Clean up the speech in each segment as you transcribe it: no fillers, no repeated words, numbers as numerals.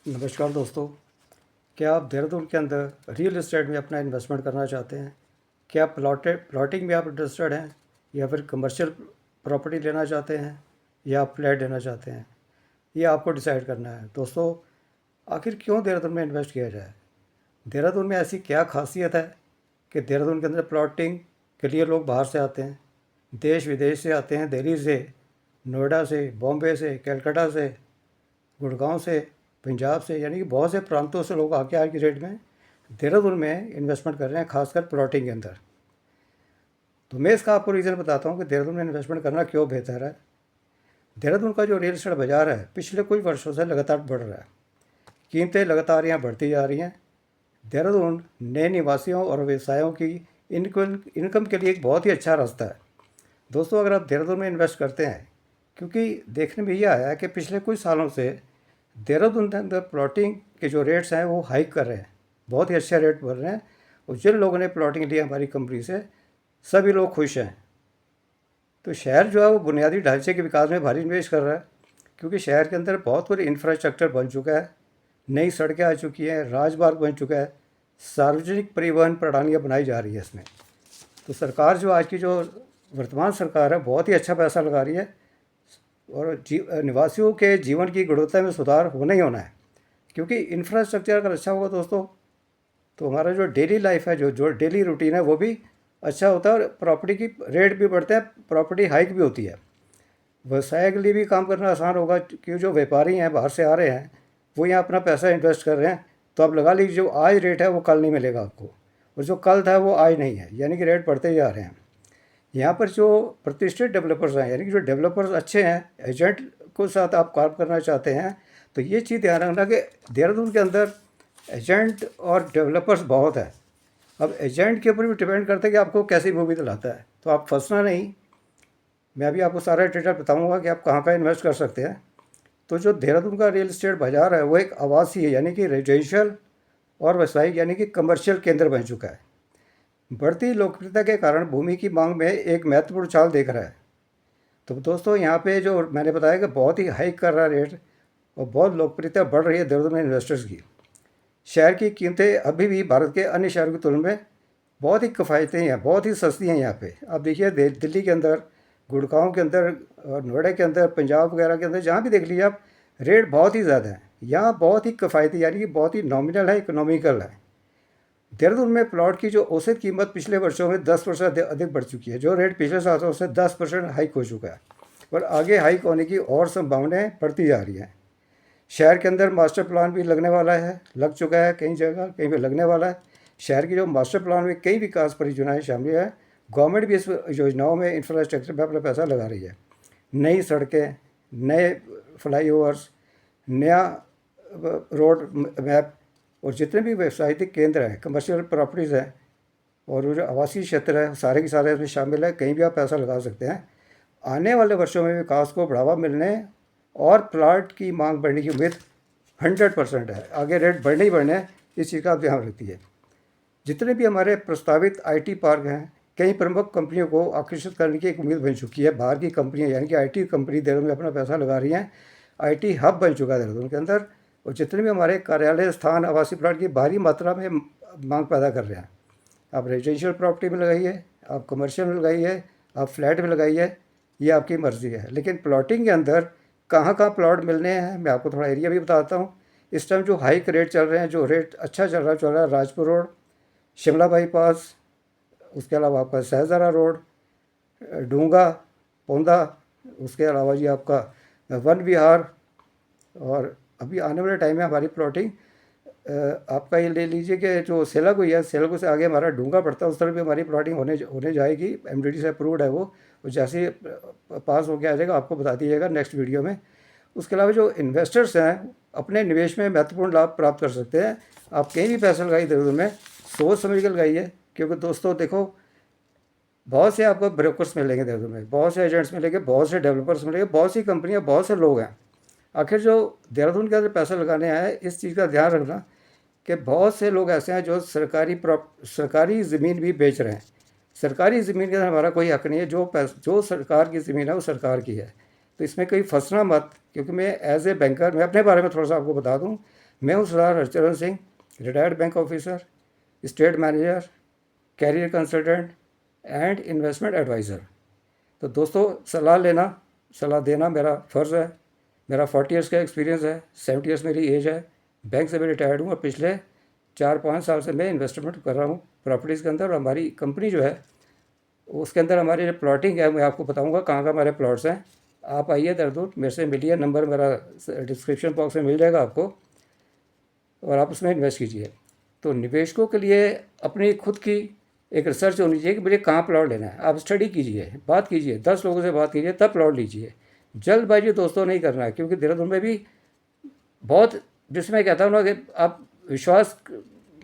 नमस्कार दोस्तों। क्या आप देहरादून के अंदर रियल एस्टेट में अपना इन्वेस्टमेंट करना चाहते हैं? क्या प्लॉटिंग में आप इंटरेस्टेड हैं, या फिर कमर्शियल प्रॉपर्टी लेना चाहते हैं, या आप फ्लैट लेना चाहते हैं? ये आपको डिसाइड करना है दोस्तों। आखिर क्यों देहरादून में इन्वेस्ट किया जाए? देहरादून में ऐसी क्या खासियत है कि देहरादून के अंदर प्लॉटिंग के लिए लोग बाहर से आते हैं, देश विदेश से आते हैं, दिल्ली से, नोएडा से, बॉम्बे से, कलकत्ता से, गुड़गांव से, पंजाब से, यानी कि बहुत से प्रांतों से लोग आके आज की डेट में देहरादून में इन्वेस्टमेंट कर रहे हैं, खासकर प्लॉटिंग के अंदर। तो मैं इसका आपको रीज़न बताता हूँ कि देहरादून में इन्वेस्टमेंट करना क्यों बेहतर है। देहरादून का जो रियल एस्टेट बाज़ार है पिछले कुछ वर्षों से लगातार बढ़ रहा है। कीमतें लगातार यहाँ बढ़ती जा रही हैं। देहरादून नए निवासियों और व्यवसायों की इनकम के लिए एक बहुत ही अच्छा रास्ता है दोस्तों। अगर आप देहरादून में इन्वेस्ट करते हैं, क्योंकि देखने में ये आया है कि पिछले कुछ सालों से देहरादून के अंदर प्लॉटिंग के जो रेट्स हैं वो हाइक कर रहे हैं, बहुत ही अच्छे रेट बढ़ रहे हैं। और जिन लोगों ने प्लॉटिंग लिया हमारी कंपनी से, सभी लोग खुश हैं। तो शहर जो है वो बुनियादी ढांचे के विकास में भारी निवेश कर रहा है, क्योंकि शहर के अंदर बहुत बड़ी इंफ्रास्ट्रक्चर बन चुका है, नई सड़कें आ चुकी हैं, राजमार्ग बन चुका है, सार्वजनिक परिवहन प्रणालियाँ बनाई जा रही है इसमें। तो सरकार जो आज की जो वर्तमान सरकार है बहुत ही अच्छा पैसा लगा रही है, और निवासियों के जीवन की गुणवत्ता में सुधार होना ही होना है। क्योंकि इंफ्रास्ट्रक्चर अगर अच्छा होगा दोस्तों, तो हमारा जो डेली लाइफ है, जो जो डेली रूटीन है, वो भी अच्छा होता है, और प्रॉपर्टी की रेट भी बढ़ते हैं, प्रॉपर्टी हाइक भी होती है। व्यवसाय के लिए भी काम करना आसान होगा, क्योंकि जो व्यापारी हैं बाहर से आ रहे हैं वो यहाँ अपना पैसा इन्वेस्ट कर रहे हैं। तो आप लगा लीजिए, जो आज रेट है वो कल नहीं मिलेगा आपको, और जो कल था वो आज नहीं है, यानी कि रेट बढ़ते ही जा रहे हैं। यहाँ पर जो प्रतिष्ठित डेवलपर्स हैं, यानी कि जो डेवलपर्स अच्छे हैं, एजेंट को साथ आप काम करना चाहते हैं, तो ये चीज़ ध्यान रखना कि देहरादून के अंदर एजेंट और डेवलपर्स बहुत है। अब एजेंट के ऊपर भी डिपेंड करता है कि आपको कैसी मूवी दिलाता है, तो आप फंसना नहीं। मैं अभी आपको सारा डिटेल बताऊंगा कि आप कहाँ इन्वेस्ट कर सकते हैं। तो जो देहरादून का रियल एस्टेट बाज़ार है वो एक आवासीय, यानी कि रेजिडेंशियल और व्यावसायिक, यानी कि कमर्शियल केंद्र बन चुका है। बढ़ती लोकप्रियता के कारण भूमि की मांग में एक महत्वपूर्ण चाल देख रहा है। तो दोस्तों, यहाँ पे जो मैंने बताया कि बहुत ही हाइक कर रहा है रेट, और बहुत लोकप्रियता बढ़ रही है देहरादून में इन्वेस्टर्स की। शहर की कीमतें अभी भी भारत के अन्य शहरों की तुलना में बहुत ही किफ़ायती हैं, बहुत ही सस्ती हैं। यहाँ पे आप देखिए, दिल्ली के अंदर, गुड़गांव के अंदर, और नोएडा के अंदर, पंजाब वगैरह के अंदर, जहाँ भी देख लीजिए आप, रेट बहुत ही ज़्यादा है। यहाँ बहुत ही किफ़ायती, यानी कि बहुत ही नॉमिनल है, इकोनॉमिकल है। देहरादून में प्लॉट की जो औसत कीमत पिछले वर्षों में 10% अधिक बढ़ चुकी है। जो रेट पिछले सालों से 10% हाइक हो चुका है, और आगे हाइक होने की और संभावनाएं बढ़ती जा रही हैं। शहर के अंदर मास्टर प्लान भी लगने वाला है, लग चुका है कई जगह, कहीं पे लगने वाला है। शहर की जो मास्टर प्लान में कई विकास परियोजनाएं शामिल है। गवर्नमेंट भी इस योजनाओं में इंफ्रास्ट्रक्चर पर अपना पैसा लगा रही है। नई सड़कें, नए फ्लाईओवर्स, नया रोड मैप, और जितने भी व्यवसायिक केंद्र हैं, कमर्शियल प्रॉपर्टीज़ हैं, और वो जो आवासीय क्षेत्र है, सारे के सारे इसमें शामिल है। कहीं भी आप पैसा लगा सकते हैं। आने वाले वर्षों में विकास को बढ़ावा मिलने और प्लाट की मांग बढ़ने की उम्मीद 100% है। आगे रेट बढ़ने ही बढ़ने हैं, इस चीज़ का आप ध्यान रखिए। जितने भी हमारे प्रस्तावित आईटी पार्क हैं, कई प्रमुख कंपनियों को आकर्षित करने की एक उम्मीद बन चुकी है। बाहर की कंपनियां, यानी कि आईटी कंपनी देहरादून में अपना पैसा लगा रही हैं। आईटी हब बन चुका है देहरादून के अंदर, और जितने भी हमारे कार्यालय स्थान, आवासीय प्लाट की भारी मात्रा में मांग पैदा कर रहे हैं। आप रेजिडेंशियल प्रॉपर्टी में लगाइए, आप कमर्शियल में लगाइए, आप फ्लैट में लगाइए, ये आपकी मर्ज़ी है। लेकिन प्लॉटिंग के अंदर कहाँ कहाँ प्लॉट मिलने हैं, मैं आपको थोड़ा एरिया भी बताता हूँ। इस टाइम जो हाइक रेट चल रहे हैं, जो रेट अच्छा चल रहा है, राजपुर रोड, शिमला बाईपास, उसके अलावा आपका सहजरा रोड, डूंगा, पौंदा, उसके अलावा जी आपका वन विहार। और अभी आने वाले टाइम में हमारी प्लॉटिंग आपका ये ले लीजिए कि जो सेलागु है, सेलागु से आगे हमारा डूंगा पड़ता है, उस तरफ भी हमारी प्लॉटिंग होने जाएगी। एमडीडी से अप्रूव्ड है वो जैसे ही पास होकर आ जाएगा आपको बता दिया जाएगा नेक्स्ट वीडियो में। उसके अलावा जो इन्वेस्टर्स हैं, अपने निवेश में महत्वपूर्ण लाभ प्राप्त कर सकते हैं। आप कहीं भी पैसा लगाइए देहरादून में, सोच समझ कर लगाइए। क्योंकि दोस्तों देखो, बहुत से आपको ब्रोकर्स मिलेंगे देहरादून में, बहुत से एजेंट्स मिलेंगे, बहुत से डेवलपर्स मिलेंगे, बहुत सी कंपनियां, बहुत से लोग हैं। आखिर जो देहरादून के अंदर पैसा लगाने आए, इस चीज़ का ध्यान रखना कि बहुत से लोग ऐसे हैं जो सरकारी ज़मीन भी बेच रहे हैं। सरकारी ज़मीन के अंदर हमारा कोई हक नहीं है। जो सरकार की ज़मीन है वो सरकार की है। तो इसमें कोई फंसना मत। क्योंकि मैं एज ए बैंकर, मैं अपने बारे में थोड़ा सा आपको बता दूं, मैं हूँ Sardar Harcharan Singh, retired bank officer, state manager, career consultant and investment advisor. तो दोस्तों, सलाह देना मेरा फ़र्ज़ है। मेरा 40 ईयर्स का एक्सपीरियंस है, 70 ईयर्स मेरी एज है। बैंक से मैं रिटायर्ड हूँ और पिछले 4-5 साल से मैं इन्वेस्टमेंट कर रहा हूँ प्रॉपर्टीज़ के अंदर। और हमारी कंपनी जो है उसके अंदर हमारी जो प्लॉटिंग है, मैं आपको बताऊंगा कहाँ कहाँ हमारे प्लॉट्स हैं। आप आइए देहरादून, मेरे से मिलिए, नंबर मेरा डिस्क्रिप्शन बॉक्स में मिल जाएगा आपको, और आप उसमें इन्वेस्ट कीजिए। तो निवेशकों के लिए अपनी खुद की एक रिसर्च होनी चाहिए कि मुझे कहाँ प्लॉट लेना है। आप स्टडी कीजिए, बात कीजिए, 10 लोगों से बात कीजिए, तब प्लॉट लीजिए। जल्दबाजी दोस्तों नहीं करना है, क्योंकि देहरादून में भी बहुत, जिसमें कहता हूँ ना कि आप विश्वास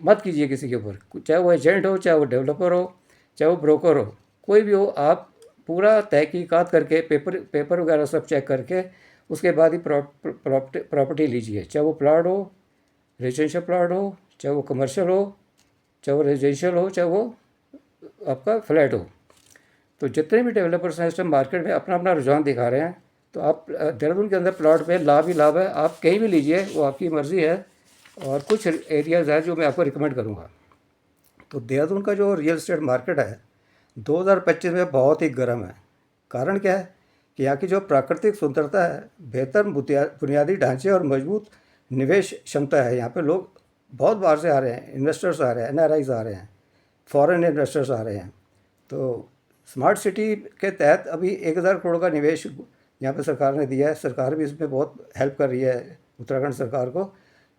मत कीजिए किसी के ऊपर, चाहे वो एजेंट हो, चाहे वो डेवलपर हो, चाहे वो ब्रोकर हो, कोई भी हो। आप पूरा तहकीकात करके पेपर वगैरह सब चेक करके उसके बाद ही प्रॉपर्टी लीजिए। चाहे वो प्लॉट हो, रेजिडेंशियल प्लॉट हो, चाहे वो कमर्शियल हो, चाहे वो रेजिडेंशियल हो, चाहे वो आपका फ्लैट हो। तो जितने भी डेवलपर्स हैं इस टाइम मार्केट में अपना अपना रुझान दिखा रहे हैं। तो आप देहरादून के अंदर प्लॉट पे लाभ ही लाभ है, आप कहीं भी लीजिए, वो आपकी मर्ज़ी है। और कुछ एरियाज़ हैं जो मैं आपको रिकमेंड करूँगा। तो देहरादून का जो रियल एस्टेट मार्केट है 2025 में बहुत ही गर्म है। कारण क्या है कि यहाँ की जो प्राकृतिक सुंदरता है, बेहतर बुनियादी ढांचे और मजबूत निवेश क्षमता है। यहाँ पे लोग बहुत बाहर से आ रहे हैं, इन्वेस्टर्स आ रहे हैं, एनआरआईज आ रहे हैं, फॉरेन इन्वेस्टर्स आ रहे हैं। तो स्मार्ट सिटी के तहत अभी 1000 करोड़ का निवेश यहाँ पे सरकार ने दिया है। सरकार भी इसमें बहुत हेल्प कर रही है, उत्तराखंड सरकार को।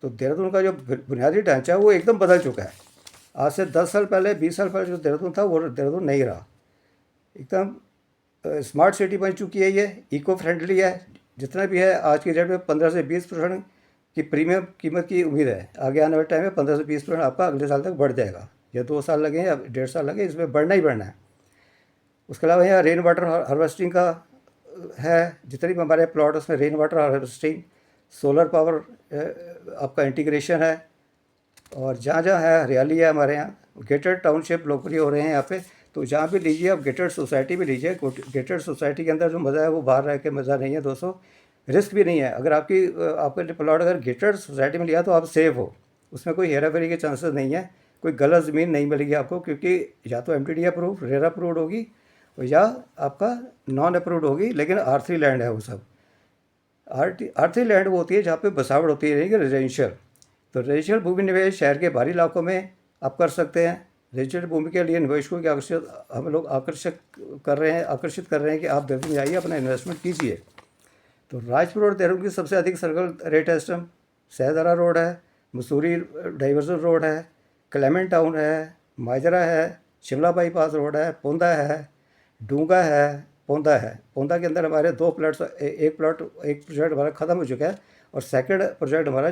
तो देहरादून का जो बुनियादी ढांचा है वो एकदम बदल चुका है। आज से 10 साल पहले, 20 साल पहले जो देहरादून था वो देहरादून नहीं रहा। एकदम स्मार्ट सिटी बन चुकी है, ये इको फ्रेंडली है। जितना भी है आज की डेट में 15 से 20% की प्रीमियम कीमत की उम्मीद है। आगे आने वाले टाइम में 15 से 20% आपका अगले साल तक बढ़ जाएगा। या 2 साल लगे या 1.5 साल लगे, इसमें बढ़ना ही बढ़ना है। उसके अलावा यहाँ रेन वाटर हार्वेस्टिंग का है। जितने भी हमारे प्लॉट उसमें rain water harvesting, solar power आपका इंटीग्रेशन है। और जहाँ जहाँ है हरियाली है हमारे यहाँ। गेटेड टाउनशिप लोकप्रिय हो रहे हैं यहाँ पे। तो जहाँ भी लीजिए आप, गेटेड सोसाइटी भी लीजिए। गेटेड सोसाइटी के अंदर जो मज़ा है वो बाहर रह के मज़ा नहीं है दोस्तों। रिस्क भी नहीं है। अगर आपके प्लॉट अगर गेटेड सोसाइटी में लिया तो आप सेफ हो, उसमें कोई हेरा फेरी के चांसेस नहीं है। कोई गलत ज़मीन नहीं मिलेगी आपको, क्योंकि या तो एमटीडी अप्रूव, रेरा अप्रूव्ड होगी, या आपका नॉन अप्रूव्ड होगी। लेकिन R3 लैंड है वो सब। R3 लैंड वो होती है जहाँ पे बसावट होती है, रेजिडेंशियल। तो रेजिडेंशियल भूमि निवेश शहर के बाहरी इलाकों में आप कर सकते हैं। रेजिडेंशियल भूमि के लिए निवेशकों की हम लोग आकर्षित कर रहे हैं कि आप देहरादून में आइए, अपना इन्वेस्टमेंट कीजिए। तो राजपुर रोड देहरादून की सबसे अधिक सर्कल रेट है इस टाइम। सहदरा रोड है, मसूरी डाइवर्जन रोड है, क्लेमेंट टाउन है, माजरा है, शिमला बाईपास रोड है, पौंदा है, डूंगा है, पौंदा है। पौंदा के अंदर हमारे 2 प्लॉट्स, एक प्रोजेक्ट हमारा ख़त्म हो चुका है और सेकंड प्रोजेक्ट हमारा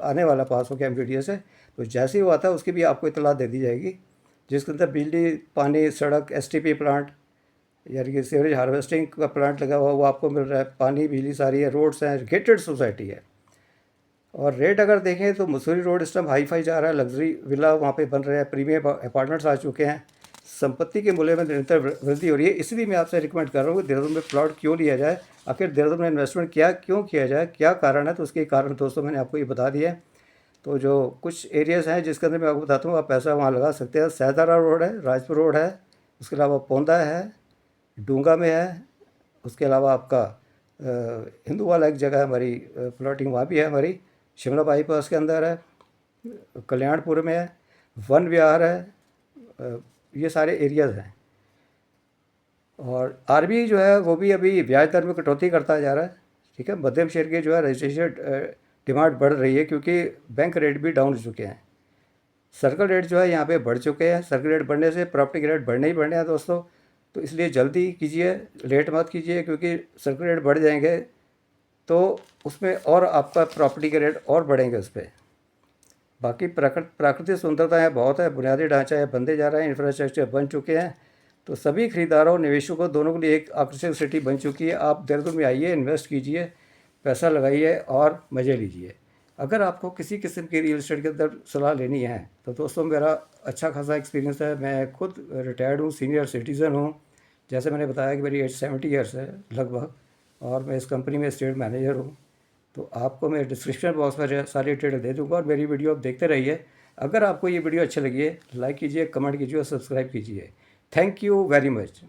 आने वाला पास हो गया एमटीडीए से। तो जैसे ही वो आता है उसकी भी आपको इतला दे दी जाएगी, जिसके अंदर बिजली, पानी, सड़क, एसटीपी प्लांट, यानी कि सीवरेज हार्वेस्टिंग का प्लांट लगा हुआ, वो आपको मिल रहा है। पानी, बिजली सारी है, रोड्स हैं, गेटेड सोसाइटी है। और रेट अगर देखें तो मसूरी रोड इस टाइम हाई फाई जा रहा है। लग्जरी विला वहाँ पे बन रहे हैं, प्रीमियम अपार्टमेंट्स आ चुके हैं। संपत्ति के मूल्य में निरंतर वृद्धि हो रही है। इसलिए मैं आपसे रिकमेंड कर रहा हूँ कि देहरादून में प्लॉट क्यों लिया जाए, आखिर देहरादून में इन्वेस्टमेंट क्यों किया जाए, क्या कारण है। तो उसके कारण दोस्तों मैंने आपको ये बता दिया है। तो जो कुछ एरियाज़ हैं जिसके अंदर मैं आपको बताता हूँ, आप पैसा वहाँ लगा सकते हैं। सहदारा रोड है, राजपुर रोड है, उसके अलावा पौंदा है, डूंगा में है, उसके अलावा आपका हिंदू वाला एक जगह है हमारी, प्लॉटिंग वहाँ भी है हमारी, शिमला बाईपास के अंदर है, कल्याणपुर में है, वन विहार है। ये सारे एरियाज़ हैं। और आरबीआई जो है वो भी अभी ब्याज दर में कटौती करता जा रहा है। ठीक है, मध्यम शेयर की जो है रजिस्ट्रेशन डिमांड बढ़ रही है, क्योंकि बैंक रेट भी डाउन हो चुके हैं। सर्कल रेट जो है यहाँ पे बढ़ चुके हैं। सर्कल रेट बढ़ने से प्रॉपर्टी के रेट बढ़ने ही बढ़ने हैं दोस्तों। तो इसलिए जल्दी कीजिए, लेट मत कीजिए, क्योंकि सर्कल रेट बढ़ जाएंगे तो उसमें और आपका प्रॉपर्टी के रेट और बढ़ेंगे उस पर। बाकी प्राकृतिक सुंदरता है बहुत है, बुनियादी ढांचा है बनते जा रहा है, इंफ्रास्ट्रक्चर बन चुके हैं। तो सभी खरीदारों, निवेशकों दोनों के लिए एक आकर्षक सिटी बन चुकी है। आप देहरादून में आइए, इन्वेस्ट कीजिए, पैसा लगाइए और मज़े लीजिए। अगर आपको किसी किस्म की रियल एस्टेट के अंदर सलाह लेनी है तो दोस्तों मेरा अच्छा खासा एक्सपीरियंस है। मैं खुद रिटायर्ड हूँ, सीनियर सिटीज़न हूँ। जैसे मैंने बताया कि मेरी एज 70 ईयर्स है लगभग, और मैं इस कंपनी में स्टेट मैनेजर हूँ। तो आपको मैं डिस्क्रिप्शन बॉक्स में सारी डिटेल दे दूँगा और मेरी वीडियो आप देखते रहिए। अगर आपको ये वीडियो अच्छी लगी है, लाइक कीजिए, कमेंट कीजिए और सब्सक्राइब कीजिए। Thank you very much.